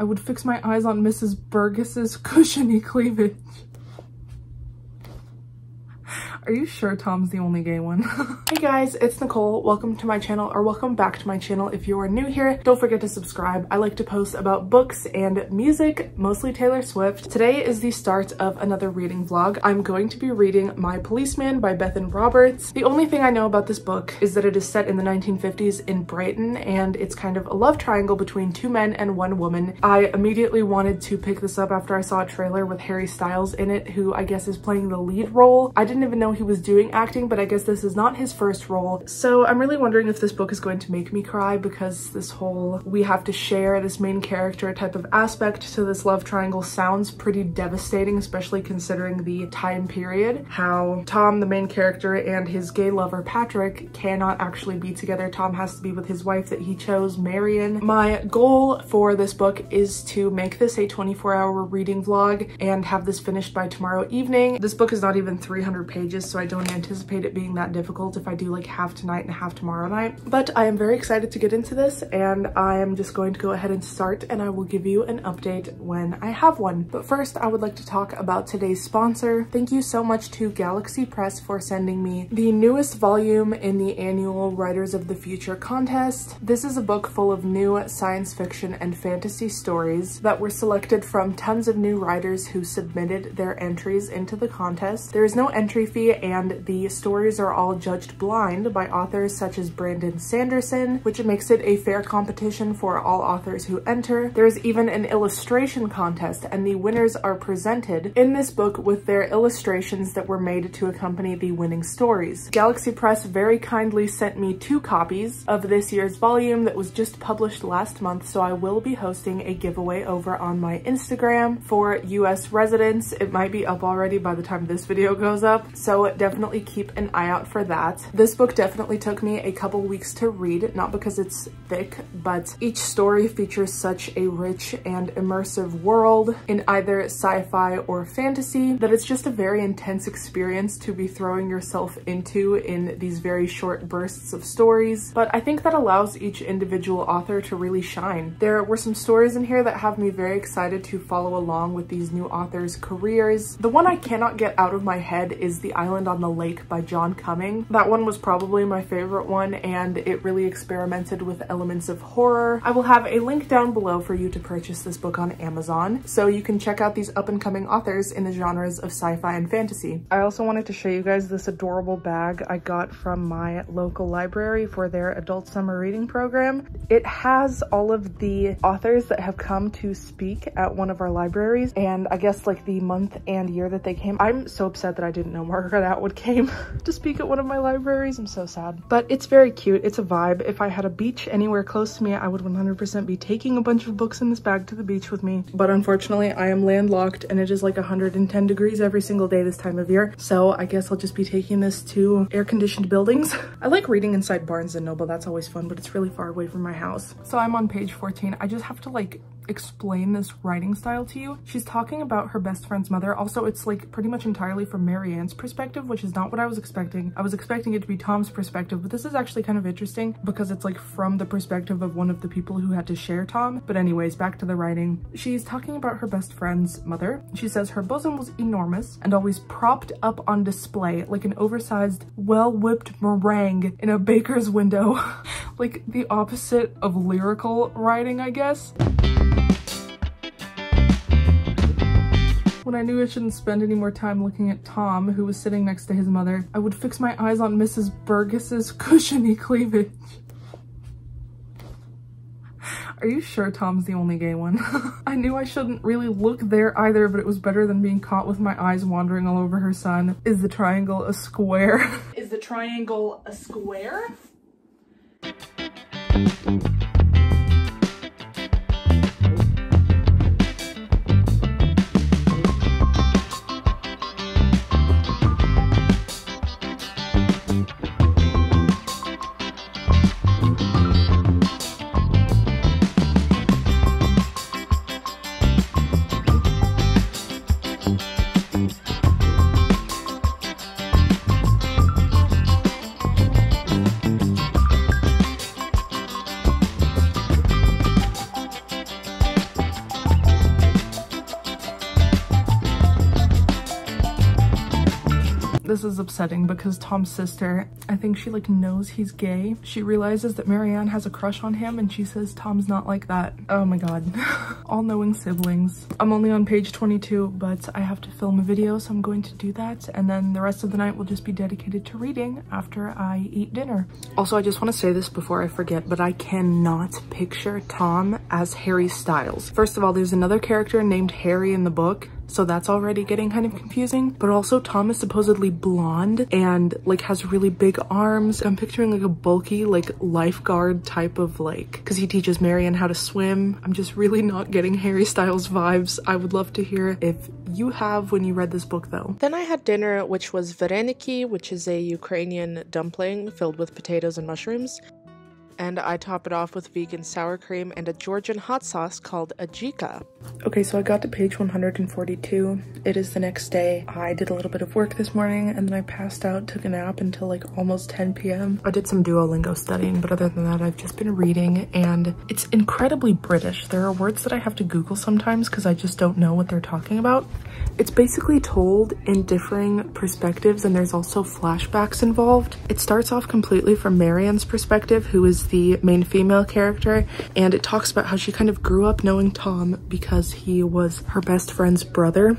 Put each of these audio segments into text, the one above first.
I would fix my eyes on Mrs. Burgess's cushiony cleavage. Are you sure Tom's the only gay one? Hey guys, it's Nicole. Welcome to my channel, or welcome back to my channel if you are new here. Don't forget to subscribe. I like to post about books and music, mostly Taylor Swift. Today is the start of another reading vlog. I'm going to be reading My Policeman by Bethan Roberts. The only thing I know about this book is that it is set in the 1950s in Brighton, and it's kind of a love triangle between two men and one woman. I immediately wanted to pick this up after I saw a trailer with Harry Styles in it, who I guess is playing the lead role. I didn't even know he was doing acting, but I guess this is not his first role. So I'm really wondering if this book is going to make me cry, because this whole we have to share this main character type of aspect to this love triangle sounds pretty devastating, especially considering the time period. How Tom, the main character, and his gay lover Patrick cannot actually be together. Tom has to be with his wife that he chose, Marion. My goal for this book is to make this a 24-hour reading vlog and have this finished by tomorrow evening. This book is not even 300 pages, so I don't anticipate it being that difficult if I do like half tonight and half tomorrow night. But I am very excited to get into this, and I am just going to go ahead and start, and I will give you an update when I have one. But first, I would like to talk about today's sponsor. Thank you so much to Galaxy Press for sending me the newest volume in the annual Writers of the Future contest. This is a book full of new science fiction and fantasy stories that were selected from tons of new writers who submitted their entries into the contest. There is no entry fee, and the stories are all judged blind by authors such as Brandon Sanderson, which makes it a fair competition for all authors who enter. There's even an illustration contest, and the winners are presented in this book with their illustrations that were made to accompany the winning stories. Galaxy Press very kindly sent me 2 copies of this year's volume that was just published last month, so I will be hosting a giveaway over on my Instagram for US residents. It might be up already by the time this video goes up, so definitely keep an eye out for that. This book definitely took me a couple weeks to read, not because it's thick, but each story features such a rich and immersive world in either sci-fi or fantasy that it's just a very intense experience to be throwing yourself into in these very short bursts of stories. But I think that allows each individual author to really shine. There were some stories in here that have me very excited to follow along with these new authors' careers. The one I cannot get out of my head is The Island on the Lake by John Cumming. That one was probably my favorite one, and it really experimented with elements of horror. I will have a link down below for you to purchase this book on Amazon, so you can check out these up-and-coming authors in the genres of sci-fi and fantasy. I also wanted to show you guys this adorable bag I got from my local library for their adult summer reading program. It has all of the authors that have come to speak at one of our libraries, and I guess like the month and year that they came. I'm so upset that I didn't know Margaret Atwood came to speak at one of my libraries. I'm so sad, but it's very cute. It's a vibe. If I had a beach anywhere close to me, I would 100% be taking a bunch of books in this bag to the beach with me. But unfortunately, I am landlocked, and it is like 110 degrees every single day this time of year. So I guess I'll just be taking this to air-conditioned buildings. I like reading inside Barnes & Noble. That's always fun, but it's really far away from my house. So I'm on page 14. I just have to like explain this writing style to you. She's talking about her best friend's mother. Also, it's like pretty much entirely from Marianne's perspective, which is not what I was expecting. I was expecting it to be Tom's perspective, but this is actually kind of interesting because it's like from the perspective of one of the people who had to share Tom. But anyways, back to the writing. She's talking about her best friend's mother. She says her bosom was enormous and always propped up on display like an oversized, well-whipped meringue in a baker's window. Like the opposite of lyrical writing, I guess. When I knew I shouldn't spend any more time looking at Tom, who was sitting next to his mother, I would fix my eyes on Mrs. Burgess's cushiony cleavage. Are you sure Tom's the only gay one? I knew I shouldn't really look there either, but it was better than being caught with my eyes wandering all over her son. Is the triangle a square? Is the triangle a square? This is upsetting because Tom's sister, I think she like knows he's gay. She realizes that Marianne has a crush on him and she says Tom's not like that. Oh my god. All-knowing siblings. I'm only on page 22, but I have to film a video, so I'm going to do that, and then the rest of the night will just be dedicated to reading after I eat dinner. Also, I just want to say this before I forget, but I cannot picture Tom as Harry Styles. First of all, there's another character named Harry in the book, so that's already getting kind of confusing. But also Tom is supposedly blonde and like has really big arms. I'm picturing like a bulky like lifeguard type of like, because he teaches Marianne how to swim. I'm just really not getting Harry Styles vibes. I would love to hear if you have when you read this book though. Then I had dinner, which was vareniki, which is a Ukrainian dumpling filled with potatoes and mushrooms. And I top it off with vegan sour cream and a Georgian hot sauce called ajika. Okay, so I got to page 142. It is the next day. I did a little bit of work this morning and then I passed out, took a nap until like almost 10 p.m. I did some Duolingo studying, but other than that, I've just been reading and it's incredibly British. There are words that I have to Google sometimes because I just don't know what they're talking about. It's basically told in differing perspectives and there's also flashbacks involved. It starts off completely from Marianne's perspective, who is the main female character, and it talks about how she kind of grew up knowing Tom because he was her best friend's brother.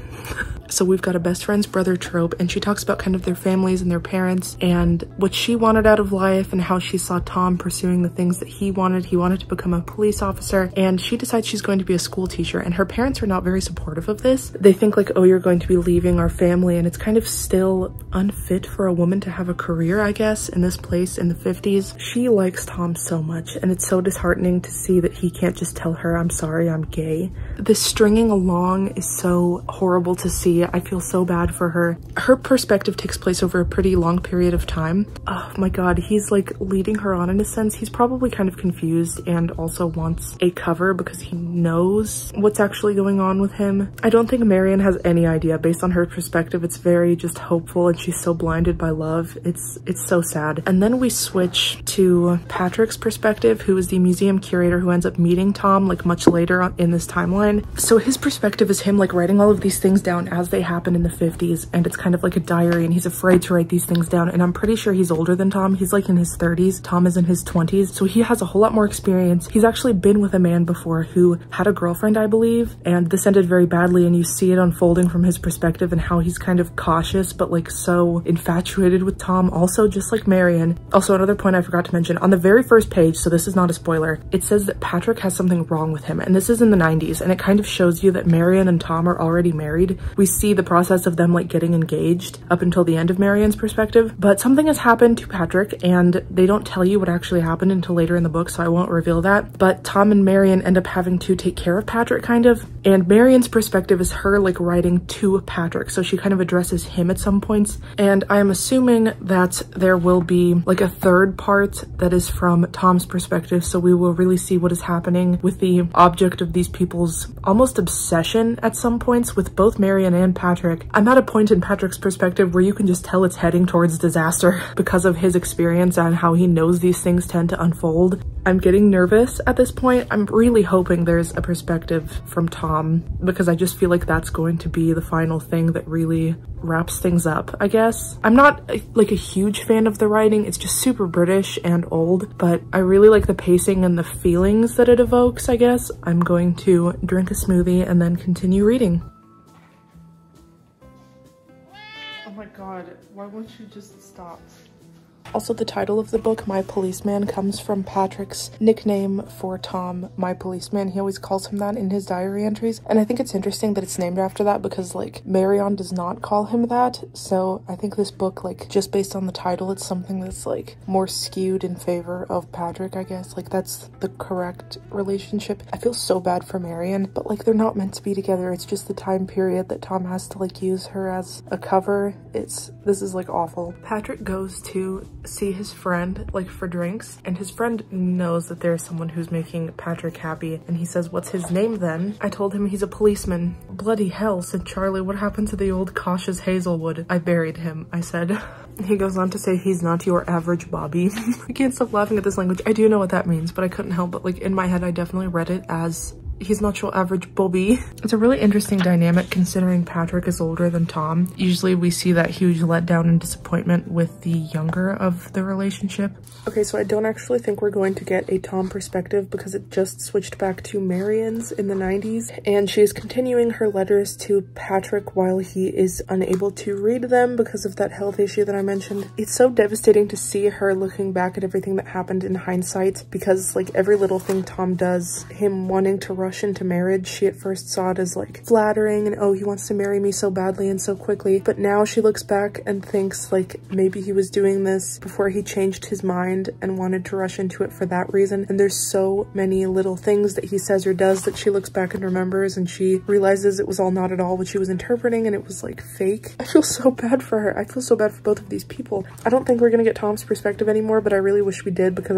So we've got a best friend's brother trope, and she talks about kind of their families and their parents and what she wanted out of life and how she saw Tom pursuing the things that he wanted. He wanted to become a police officer, and she decides she's going to be a school teacher, and her parents are not very supportive of this. They think like, oh, you're going to be leaving our family, and it's kind of still unfit for a woman to have a career, I guess, in this place in the 50s. She likes Tom so much, and it's so disheartening to see that he can't just tell her, I'm sorry, I'm gay. This stringing along is so horrible to see. I feel so bad for her. Her perspective takes place over a pretty long period of time. Oh my god, he's like leading her on in a sense. He's probably kind of confused and also wants a cover because he knows what's actually going on with him. I don't think Marianne has any idea. Based on her perspective, it's very just hopeful and she's so blinded by love. It's so sad. And then we switch to Patrick's perspective, who is the museum curator who ends up meeting Tom like much later in this timeline. So his perspective is him like writing all of these things down as they happen in the 50s, and it's kind of like a diary, and he's afraid to write these things down. And I'm pretty sure he's older than Tom. He's like in his 30s. Tom is in his 20s, so he has a whole lot more experience. He's actually been with a man before who had a girlfriend, I believe, and this ended very badly, and you see it unfolding from his perspective and how he's kind of cautious but like so infatuated with Tom, also just like Marianne. Also, another point I forgot to mention, on the very first page, so this is not a spoiler, it says that Patrick has something wrong with him, and this is in the 90s, and it kind of shows you that Marianne and Tom are already married. We see the process of them like getting engaged up until the end of Marianne's perspective, but something has happened to Patrick and they don't tell you what actually happened until later in the book, so I won't reveal that. But Tom and Marianne end up having to take care of Patrick kind of, and Marianne's perspective is her like writing to Patrick, so she kind of addresses him at some points, and I am assuming that there will be like a third part that is from Tom's perspective, so we will really see what is happening with the object of these people's almost obsession at some points with both Marianne and Patrick. I'm at a point in Patrick's perspective where you can just tell it's heading towards disaster because of his experience and how he knows these things tend to unfold. I'm getting nervous at this point. I'm really hoping there's a perspective from Tom because I just feel like that's going to be the final thing that really wraps things up, I guess. I'm not like a huge fan of the writing. It's just super British and old, but I really like the pacing and the feelings that it evokes, I guess. I'm going to drink a smoothie and then continue reading. Oh my god, why won't you just stop? Also, the title of the book, My Policeman, comes from Patrick's nickname for Tom, My Policeman. He always calls him that in his diary entries. And I think it's interesting that it's named after that because, like, Marianne does not call him that. So I think this book, like, just based on the title, it's something that's, like, more skewed in favor of Patrick, I guess. Like, that's the correct relationship. I feel so bad for Marianne, but, like, they're not meant to be together. It's just the time period that Tom has to, like, use her as a cover. This is, like, awful. Patrick goes to see his friend like for drinks, and his friend knows that there's someone who's making Patrick happy, and he says, what's his name then? I told him he's a policeman. Bloody hell, said Charlie, what happened to the old cautious Hazelwood? I buried him, I said. He goes on to say he's not your average Bobby. I can't stop laughing at this language. I do know what that means, but I couldn't help but like in my head I definitely read it as he's not your average Bobby. It's a really interesting dynamic considering Patrick is older than Tom. Usually we see that huge letdown and disappointment with the younger of the relationship. Okay, so I don't actually think we're going to get a Tom perspective because it just switched back to Marian's in the 90s, and she is continuing her letters to Patrick while he is unable to read them because of that health issue that I mentioned. It's so devastating to see her looking back at everything that happened in hindsight, because like every little thing Tom does, him wanting to rush into marriage, she at first saw it as like flattering and oh, he wants to marry me so badly and so quickly, but now she looks back and thinks like maybe he was doing this before he changed his mind and wanted to rush into it for that reason. And there's so many little things that he says or does that she looks back and remembers, and she realizes it was all not at all what she was interpreting and it was like fake. I feel so bad for her. I feel so bad for both of these people. I don't think we're gonna get Tom's perspective anymore, but I really wish we did because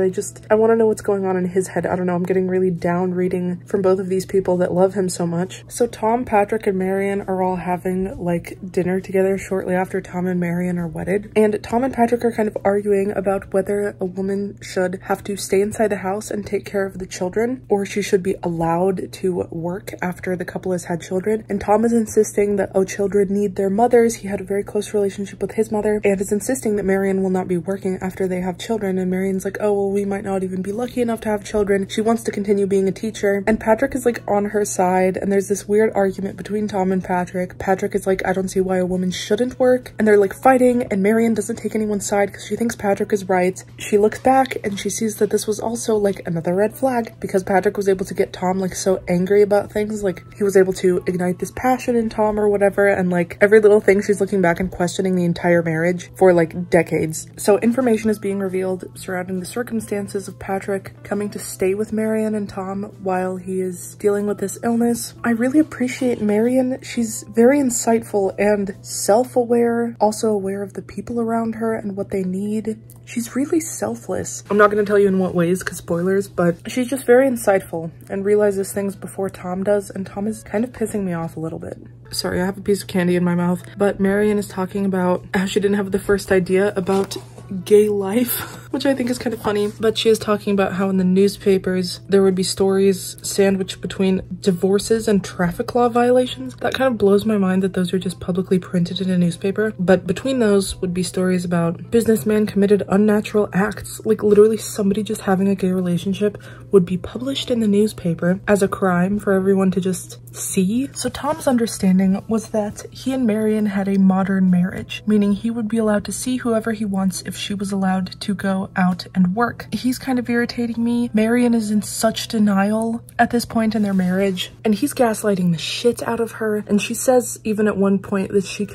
I want to know what's going on in his head. I don't know, I'm getting really down reading from both of these people that love him so much. So Tom, Patrick, and Marian are all having like dinner together shortly after Tom and Marian are wedded, and Tom and Patrick are kind of arguing about whether a woman should have to stay inside the house and take care of the children, or she should be allowed to work after the couple has had children. And Tom is insisting that, oh, children need their mothers. He had a very close relationship with his mother, and is insisting that Marian will not be working after they have children. And Marian's like, oh, well, we might not even be lucky enough to have children. She wants to continue being a teacher. And Patrick is like on her side, and there's this weird argument between Tom and Patrick. Patrick is like, I don't see why a woman shouldn't work. And they're like fighting, and Marian doesn't take anyone's side because she thinks Patrick is right. She looks back and she sees that this was also like another red flag, because Patrick was able to get Tom like so angry about things. Like he was able to ignite this passion in Tom or whatever, and like every little thing she's looking back and questioning the entire marriage for like decades. So information is being revealed surrounding the circumstances of Patrick coming to stay with Marian and Tom while he is dealing with this illness. I really appreciate Marian. She's very insightful and self-aware, also aware of the people around her and what they need. She's really selfless. I'm not going to tell you in what ways because spoilers, but she's just very insightful and realizes things before Tom does, and Tom is kind of pissing me off a little bit. Sorry, I have a piece of candy in my mouth, but Marian is talking about how she didn't have the first idea about gay life, which I think is kind of funny, but she is talking about how in the newspapers there would be stories sandwiched between divorces and traffic law violations. That kind of blows my mind that those are just publicly printed in a newspaper, but between those would be stories about businessmen committed unnatural acts. Like literally somebody just having a gay relationship would be published in the newspaper as a crime for everyone to just see. So Tom's understanding was that he and Marian had a modern marriage, meaning he would be allowed to see whoever he wants if she was allowed to go out and work. He's kind of irritating me. Marian is in such denial at this point in their marriage, and he's gaslighting the shit out of her. And she says even at one point that she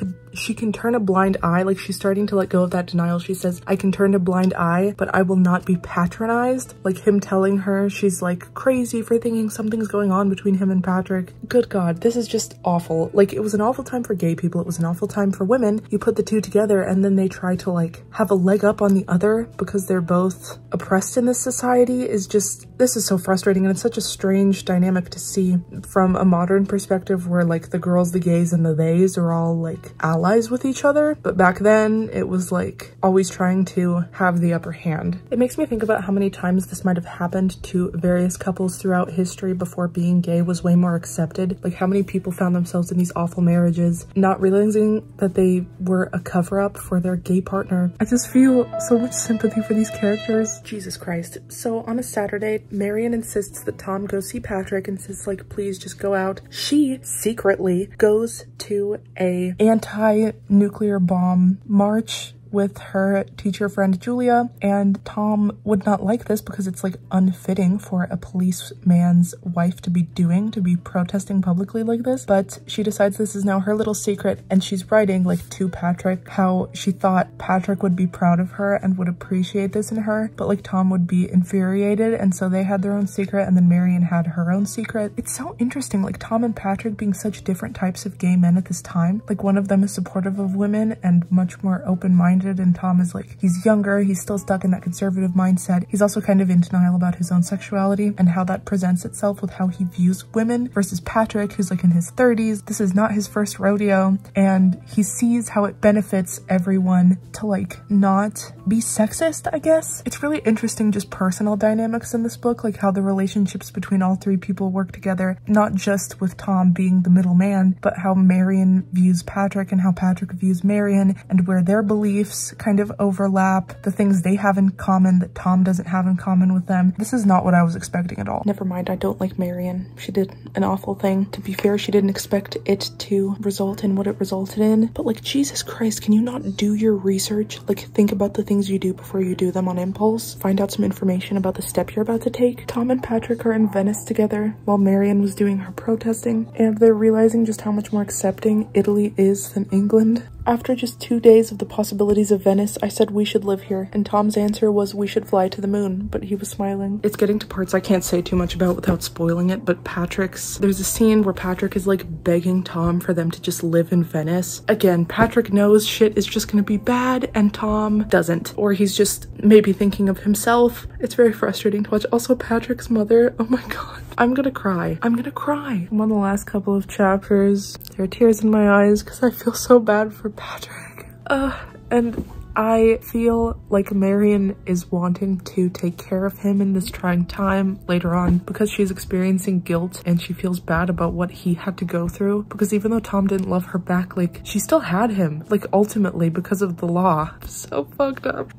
can turn a blind eye. Like she's starting to let go of that denial. She says, I can turn a blind eye, but I will not be patronized. Like him telling her she's like crazy for thinking something's going on between him and Patrick. Good God, this is just awful. Like it was an awful time for gay people. It was an awful time for women. You put the two together and then they try to like have a leg up on the other because they're both oppressed in this society. This is so frustrating, and it's such a strange dynamic to see from a modern perspective where like the girls, the gays, and the theys are all like allies with each other. But back then it was like always trying to have the upper hand. It makes me think about how many times this might have happened to various couples throughout history before being gay was way more accepted. Like how many people found themselves in these awful marriages, not realizing that they were a cover-up for their gay partner. I just feel so much sympathy for these characters. Jesus Christ. So on a Saturday, Marian insists that Tom go see Patrick and says like, please just go out. She secretly goes to a anti-nuclear bomb march with her teacher friend Julia, and Tom would not like this because it's like unfitting for a policeman's wife to be protesting publicly like this. But she decides this is now her little secret, and she's writing like to Patrick how she thought Patrick would be proud of her and would appreciate this in her, but like Tom would be infuriated. And so they had their own secret, and then Marian had her own secret. It's so interesting, like Tom and Patrick being such different types of gay men at this time. Like one of them is supportive of women and much more open-minded understand it, and Tom is like, he's younger, he's still stuck in that conservative mindset. He's also kind of in denial about his own sexuality and how that presents itself with how he views women, versus Patrick, who's like in his 30s. This is not his first rodeo, and he sees how it benefits everyone to like not be sexist, I guess. It's really interesting, just personal dynamics in this book, like how the relationships between all three people work together, not just with Tom being the middleman, but how Marion views Patrick and how Patrick views Marion, and where their beliefs kind of overlap, the things they have in common that Tom doesn't have in common with them. This is not what I was expecting at all. Never mind, I don't like Marion. She did an awful thing. To be fair, she didn't expect it to result in what it resulted in, but like, Jesus Christ, can you not do your research? Like, think about the things you do before you do them on impulse. Find out some information about the step you're about to take. Tom and Patrick are in Venice together while Marion was doing her protesting, and they're realizing just how much more accepting Italy is than England. After just 2 days of the possibilities of Venice, I said we should live here, and Tom's answer was we should fly to the moon, but he was smiling. It's getting to parts I can't say too much about without spoiling it, but there's a scene where Patrick is like begging Tom for them to just live in Venice. Again, Patrick knows shit is just gonna be bad, and Tom doesn't, or he's just maybe thinking of himself. It's very frustrating to watch. Also, Patrick's mother, oh my god. I'm gonna cry. I'm gonna cry. I'm on the last couple of chapters. There are tears in my eyes because I feel so bad for Patrick. And I feel like Marion is wanting to take care of him in this trying time later on because she's experiencing guilt and she feels bad about what he had to go through, because even though Tom didn't love her back, like, she still had him, like, ultimately because of the law. So fucked up.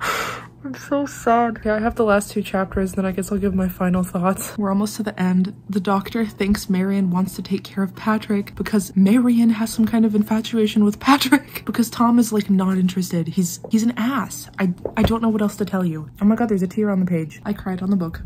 I'm so sad. Yeah, I have the last 2 chapters, then I guess I'll give my final thoughts. We're almost to the end. The doctor thinks Marion wants to take care of Patrick because Marion has some kind of infatuation with Patrick, because Tom is like not interested. He's an ass. I don't know what else to tell you. Oh my god, there's a tear on the page. I cried on the book.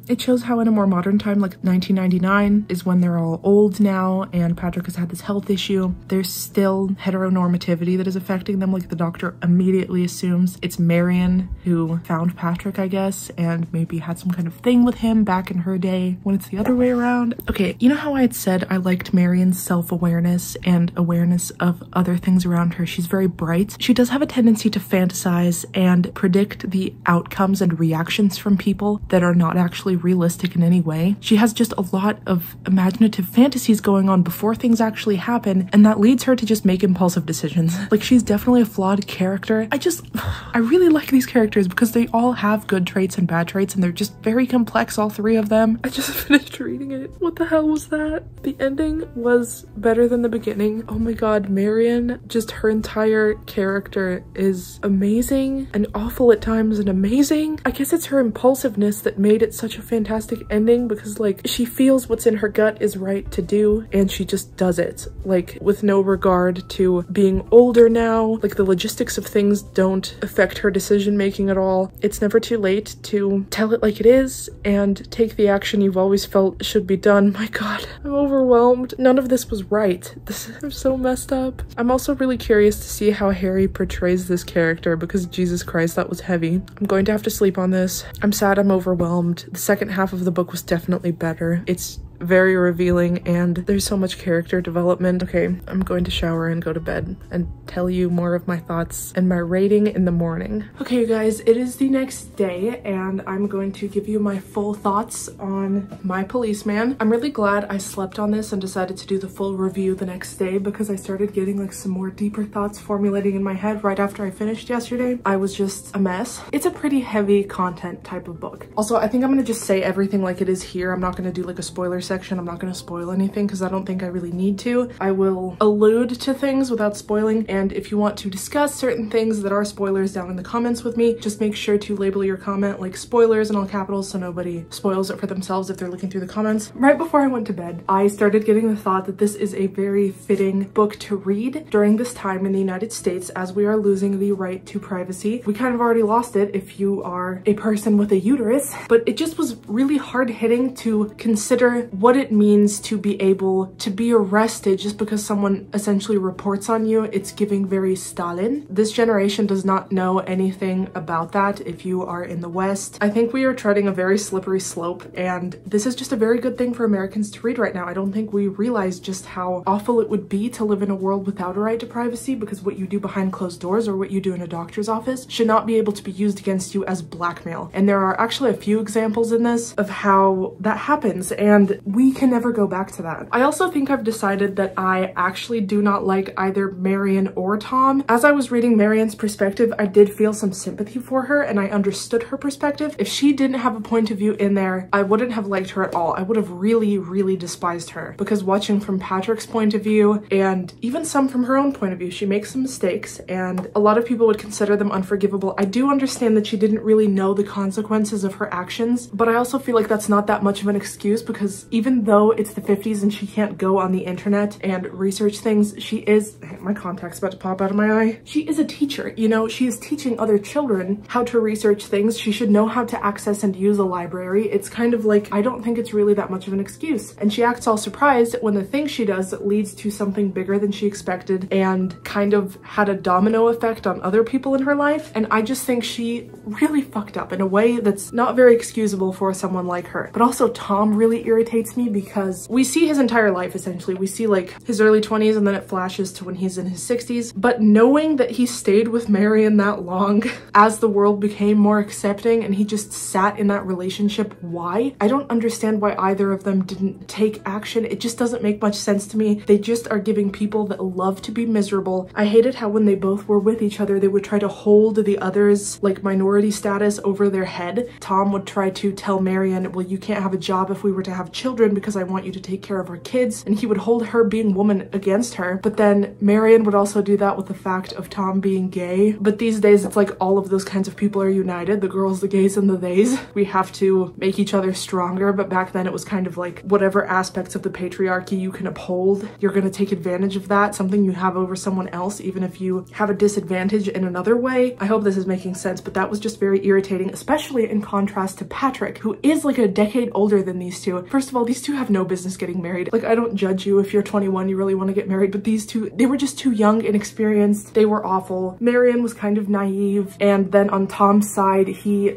It shows how in a more modern time, like 1999, is when they're all old now and Patrick has had this health issue. There's still heteronormativity that is affecting them. Like, the doctor immediately assumes it's Marion who found Patrick, I guess, and maybe had some kind of thing with him back in her day, when it's the other way around. Okay, you know how I had said I liked Marion's self-awareness and awareness of other things around her? She's very bright. She does have a tendency to fantasize and predict the outcomes and reactions from people that are not actually realistic in any way. She has just a lot of imaginative fantasies going on before things actually happen, and that leads her to just make impulsive decisions. Like, she's definitely a flawed character. I really like these characters because they all have good traits and bad traits, and they're just very complex, all 3 of them. I just finished reading it. What the hell was that? The ending was better than the beginning. Oh my god, Marion, just her entire character is amazing and awful at times and amazing. I guess it's her impulsiveness that made it such a fantastic ending, because like, she feels what's in her gut is right to do and she just does it, like, with no regard to being older now. Like, the logistics of things don't affect her decision making at all. It's never too late to tell it like it is and take the action you've always felt should be done. My god, I'm overwhelmed. None of this was right. I'm so messed up. I'm also really curious to see how Harry portrays this character, because Jesus Christ, that was heavy. I'm going to have to sleep on this. I'm sad, I'm overwhelmed. The second half of the book was definitely better. It's very revealing and there's so much character development. Okay, I'm going to shower and go to bed and tell you more of my thoughts and my rating in the morning. Okay, you guys, it is the next day and I'm going to give you my full thoughts on My Policeman. I'm really glad I slept on this and decided to do the full review the next day, because I started getting like some more deeper thoughts formulating in my head right after I finished yesterday. I was just a mess. It's a pretty heavy content type of book. Also, I think I'm gonna just say everything like it is here. I'm not gonna do like a spoiler section. I'm not going to spoil anything because I don't think I really need to. I will allude to things without spoiling, and if you want to discuss certain things that are spoilers down in the comments with me, just make sure to label your comment like spoilers in all capitals so nobody spoils it for themselves if they're looking through the comments. Right before I went to bed, I started getting the thought that this is a very fitting book to read during this time in the United States as we are losing the right to privacy. We kind of already lost it if you are a person with a uterus, but it just was really hard hitting to consider what it means to be able to be arrested just because someone essentially reports on you. It's giving very Stalin. This generation does not know anything about that if you are in the West. I think we are treading a very slippery slope, and this is just a very good thing for Americans to read right now. I don't think we realize just how awful it would be to live in a world without a right to privacy, because what you do behind closed doors or what you do in a doctor's office should not be able to be used against you as blackmail. And there are actually a few examples in this of how that happens, and we can never go back to that. I also think I've decided that I actually do not like either Marion or Tom. As I was reading Marion's perspective, I did feel some sympathy for her and I understood her perspective. If she didn't have a point of view in there, I wouldn't have liked her at all. I would have really despised her, because watching from Patrick's point of view and even some from her own point of view, she makes some mistakes and a lot of people would consider them unforgivable. I do understand that she didn't really know the consequences of her actions, but I also feel like that's not that much of an excuse, because even though it's the 50s and she can't go on the internet and research things, she is, my contact's about to pop out of my eye. She is a teacher, you know, she is teaching other children how to research things. She should know how to access and use a library. It's kind of like, I don't think it's really that much of an excuse. And she acts all surprised when the thing she does leads to something bigger than she expected and kind of had a domino effect on other people in her life. And I just think she really fucked up in a way that's not very excusable for someone like her. But also Tom really irritates me because we see his entire life essentially. We see like his early 20s and then it flashes to when he's in his 60s. But knowing that he stayed with Marion that long as the world became more accepting and he just sat in that relationship, why? I don't understand why either of them didn't take action. It just doesn't make much sense to me. They just are giving people that love to be miserable. I hated how when they both were with each other, they would try to hold the other's like minority status over their head. Tom would try to tell Marion, well, you can't have a job if we were to have children because I want you to take care of our kids. And he would hold her being woman against her. But then Marion would also do that with the fact of Tom being gay. But these days, it's like all of those kinds of people are united. The girls, the gays, and the theys. We have to make each other stronger. But back then it was kind of like whatever aspects of the patriarchy you can uphold, you're going to take advantage of that, something you have over someone else, even if you have a disadvantage in another way. I hope this is making sense, but that was just very irritating, especially in contrast to Patrick, who is like a decade older than these two. First of all, these two have no business getting married. Like, I don't judge you if you're 21, you really want to get married, but these two, they were just too young, inexperienced. They were awful. Marion was kind of naive. And then on Tom's side,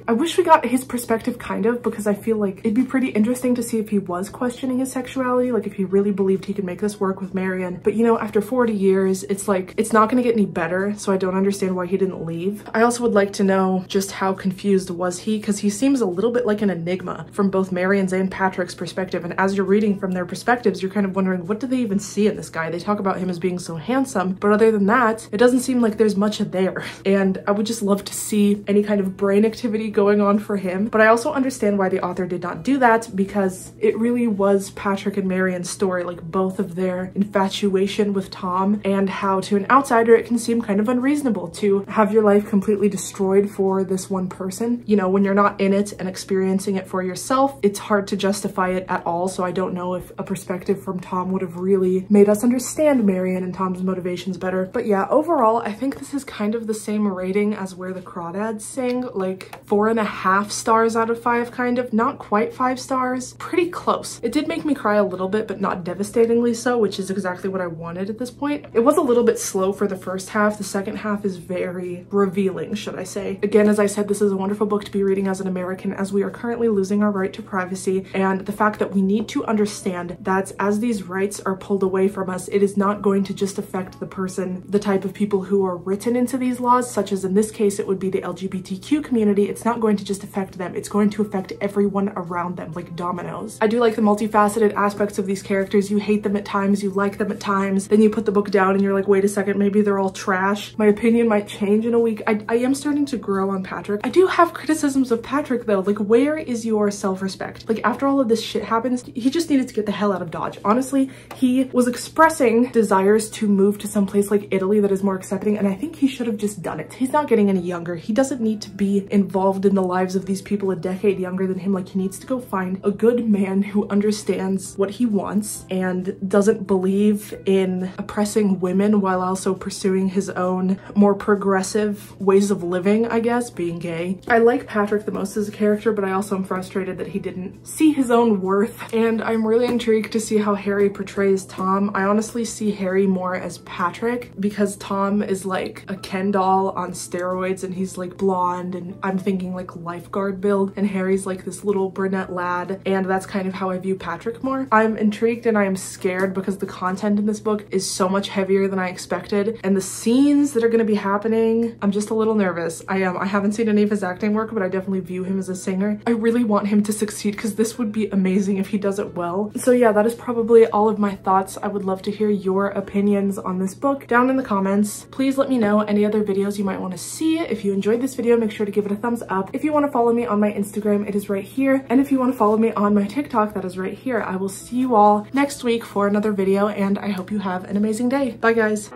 I wish we got his perspective kind of, because I feel like it'd be pretty interesting to see if he was questioning his sexuality, like if he really believed he could make this work with Marion. But you know, after 40 years, it's like, it's not gonna get any better, so I don't understand why he didn't leave. I also would like to know just how confused was he, because he seems a little bit like an enigma from both Marion's and Patrick's perspective, and as you're reading from their perspectives, you're kind of wondering, what do they even see in this guy? They talk about him as being so handsome, but other than that, it doesn't seem like there's much there. And I would just love to see any kind of brain activity going on for him. But I also understand why the author did not do that, because it really was Patrick and Marion's story, like both of their infatuation with Tom, and how to an outsider it can seem kind of unreasonable to have your life completely destroyed for this one person. You know, when you're not in it and experiencing it for yourself, it's hard to justify it at all. So I don't know if a perspective from Tom would have really made us understand Marion and Tom's motivations better. But yeah, overall, I think this is kind of the same rating as Where the Crawdads Sing, like 4.5 stars out of 5, kind of. Not quite 5 stars, pretty close. It did make me cry a little bit, but not devastatingly so, which is exactly what I wanted at this point. It was a little bit slow for the first half. The second half is very revealing, should I say. Again, as I said, this is a wonderful book to be reading as an American, as we are currently losing our right to privacy, and the fact that we need to understand that as these rights are pulled away from us, it is not going to just affect the person, the type of people who are written into these laws, such as in this case, it would be the LGBTQ community. It's not going to just affect them. It's going to affect everyone around them, like dominoes. I do like the multifaceted aspects of these characters. You hate them at times, you like them at times, then you put the book down and you're like, wait a second, maybe they're all trash. My opinion might change in a week. I am starting to grow on Patrick. I do have criticisms of Patrick though. Like, where is your self-respect? Like, after all of this shit happens, he just needed to get the hell out of Dodge. Honestly, he was expressing desires to move to some place like Italy that is more accepting, and I think he should have just done it. He's not getting any younger. He doesn't need to be involved in the lives of these people a decade younger than him. Like, he needs to go find a good man who understands what he wants and doesn't believe in oppressing women while also pursuing his own more progressive ways of living, I guess, being gay. I like Patrick the most as a character, but I also am frustrated that he didn't see his own worth Earth. And I'm really intrigued to see how Harry portrays Tom. I honestly see Harry more as Patrick because Tom is like a Ken doll on steroids and he's like blonde, and I'm thinking like lifeguard build, and Harry's like this little brunette lad, and that's kind of how I view Patrick more. I'm intrigued and I am scared because the content in this book is so much heavier than I expected, and the scenes that are going to be happening, I'm just a little nervous. I haven't seen any of his acting work, but I definitely view him as a singer. I really want him to succeed because this would be amazing if he does it well. So yeah, that is probably all of my thoughts. I would love to hear your opinions on this book down in the comments. Please let me know any other videos you might want to see. If you enjoyed this video, make sure to give it a thumbs up. If you want to follow me on my Instagram, it is right here. And if you want to follow me on my TikTok, that is right here. I will see you all next week for another video, and I hope you have an amazing day. Bye guys.